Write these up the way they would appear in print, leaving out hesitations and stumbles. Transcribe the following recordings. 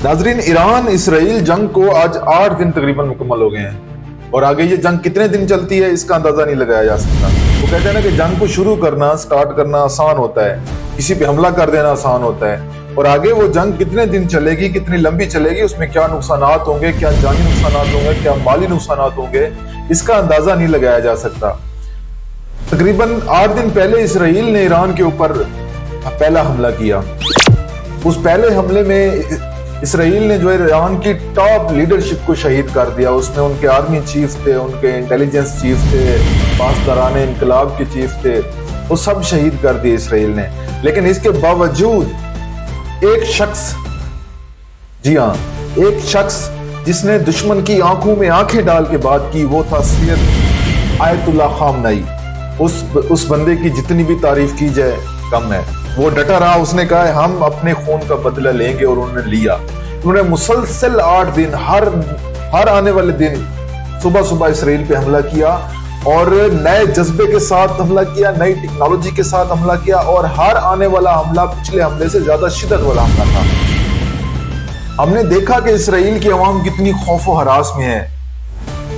नाजरीन, Iran Israel जंग को आज 8 दिन तकरीबन मुकम्मल हो गए हैं और आगे ये जंग कितने दिन चलती है इसका अंदाजा नहीं लगाया जा सकता। वो कहते हैं ना कि जंग को शुरू करना, स्टार्ट करना आसान होता है, किसी पे हमला कर देना आसान होता है, और आगे वो जंग कितने दिन चलेगी, कितनी लंबी चलेगी, उसमें क्या नुकसानात होंगे, क्या जानी नुकसानात होंगे, क्या माली नुकसानात होंगे, इसका अंदाजा नहीं लगाया जा सकता। तकरीबन 8 दिन पहले इसराइल ने ईरान के ऊपर पहला हमला किया। उस पहले हमले में इसराइल ने जो है ईरान की टॉप लीडरशिप को शहीद कर दिया। उसमें उनके आर्मी चीफ थे, उनके इंटेलिजेंस चीफ थे, पासदारान इनकलाब के चीफ थे, वो सब शहीद कर दिए इसराइल ने। लेकिन इसके बावजूद एक शख्स, जी हाँ, एक शख्स जिसने दुश्मन की आंखों में आंखें डाल के बात की, वो था सैयद आयतुल्लाह खामनेई। उस बंदे की जितनी भी तारीफ की जाए कम है। वो डटा रहा, उसने कहा हम अपने खून का बदला लेंगे, और उन्होंने लिया। उन्होंने मुसलसल 8 दिन हर आने वाले दिन सुबह सुबह इसराइल पे हमला किया, और नए जज्बे के साथ हमला किया, नई टेक्नोलॉजी के साथ हमला किया, और हर आने वाला हमला पिछले हमले से ज्यादा शिद्दत वाला हमला था। हमने देखा कि इसराइल की आवाम कितनी खौफो हरास में है।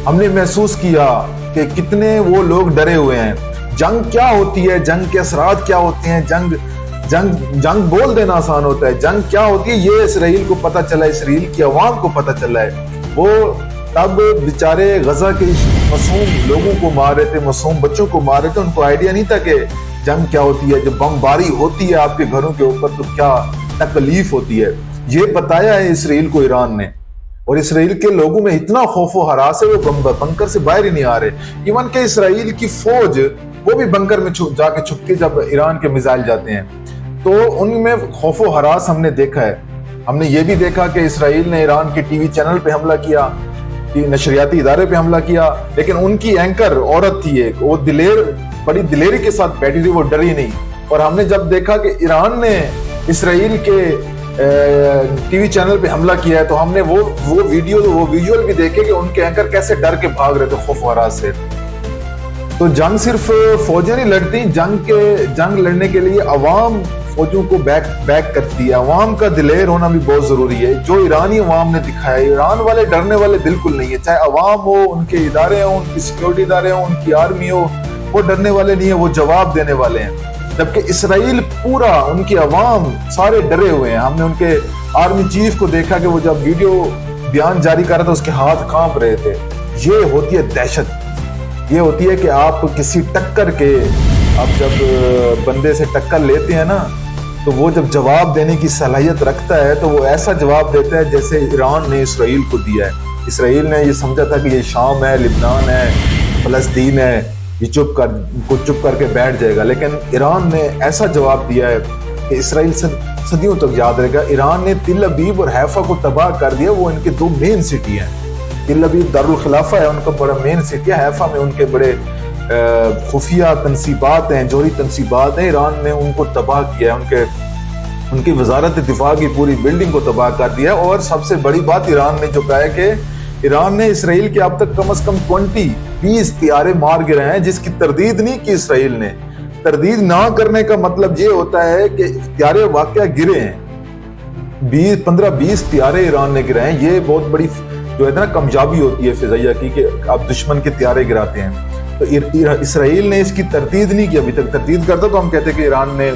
हमने महसूस किया कि कितने वो लोग डरे हुए हैं। जंग क्या होती है, जंग के असरात क्या होते हैं, जंग बोल देना आसान होता है, जंग क्या होती है ये इसराइल को पता चला, इसराइल की आवाम को पता चला है। वो तब बेचारे गजा के मासूम लोगों को मार रहे थे, मासूम बच्चों को मार रहे थे, उनको आइडिया नहीं था कि जंग क्या होती है। जब बमबारी होती है आपके घरों के ऊपर तो क्या तकलीफ होती है, ये बताया है इसराइल को ईरान ने। और इसराइल के लोगों में इतना खौफो हरास है, वो बंकर से बाहर ही नहीं आ रहे। इवन के इसराइल की फौज वो भी बंकर में जाके छुप के जब ईरान के मिसाइल जाते हैं तो उनमें खौफो हरास हमने देखा है। हमने ये भी देखा कि इसराइल ने ईरान के टीवी चैनल पे हमला किया, नशरियाती इदारे पे हमला किया, लेकिन उनकी एंकर औरत थी एक, वो बड़ी दिलेरी के साथ बैठी थी, वो डरी नहीं। और हमने जब देखा कि ईरान ने इसराइल के टीवी चैनल पे हमला किया है तो हमने वो विजुअल भी देखे कि उनके एंकर कैसे डर के भाग रहे थे खौफो हरास से। तो जंग सिर्फ फौजें नहीं लड़ती, जंग लड़ने के लिए अवाम फौजों को बैक करती है। अवाम का दिलेर होना भी बहुत जरूरी है, जो ईरानी अवाम ने दिखाया। ईरान वाले डरने वाले बिल्कुल नहीं है, चाहे अवाम हो, उनके इदारे हो, उनकी सिक्योरिटी इदारे हो, उनकी आर्मी हो, वो डरने वाले नहीं है, वो जवाब देने वाले हैं। जबकि इसराइल पूरा, उनकी अवाम सारे डरे हुए हैं। हमने उनके आर्मी चीफ को देखा कि वो जब वीडियो बयान जारी कर रहा था उसके हाथ कांप रहे थे। ये होती है दहशत। ये होती है कि आप किसी टक्कर के, आप जब बंदे से टक्कर लेते हैं ना, तो वो जब जवाब देने की सलाहियत रखता है तो वो ऐसा जवाब देता है जैसे ईरान ने इसराइल को दिया है। इसराइल ने ये समझा था कि ये शाम है, लिबनान है, फलस्तीन है, ये चुप करके बैठ जाएगा, लेकिन ईरान ने ऐसा जवाब दिया है कि इसराइल सदियों तक याद रहेगा। ईरान ने तिल अबीब और हैफा को तबाह कर दिया। वो इनके 2 मेन सिटी हैं। तिल अबीब दारुल खिलाफा है, उनका बड़ा मेन सिटी है। हैफा में उनके बड़े खुफिया तनसीबात हैं, जोहरी तनसीबात हैं। ईरान ने उनको तबाह किया है, उनकी वजारत दिफा की पूरी बिल्डिंग को तबाह कर दिया। और सबसे बड़ी बात ईरान ने जो कहा है कि ईरान ने इसराइल के अब तक कम से कम 20 तियारे मार गिराए हैं, जिसकी तरदीद नहीं की इसराइल ने। तरदीद ना करने का मतलब ये होता है कि तियारे वाकया गिरे हैं, 15-20 तियारे ईरान ने गिराए हैं। ये बहुत बड़ी जो है ना कामयाबी होती है फिजाइया की, कि आप दुश्मन के तियारे गिराते हैं। तो इसराइल ने इसकी तरदीद नहीं की अभी तक। तरदीद करता तो हम कहते कि ईरान ने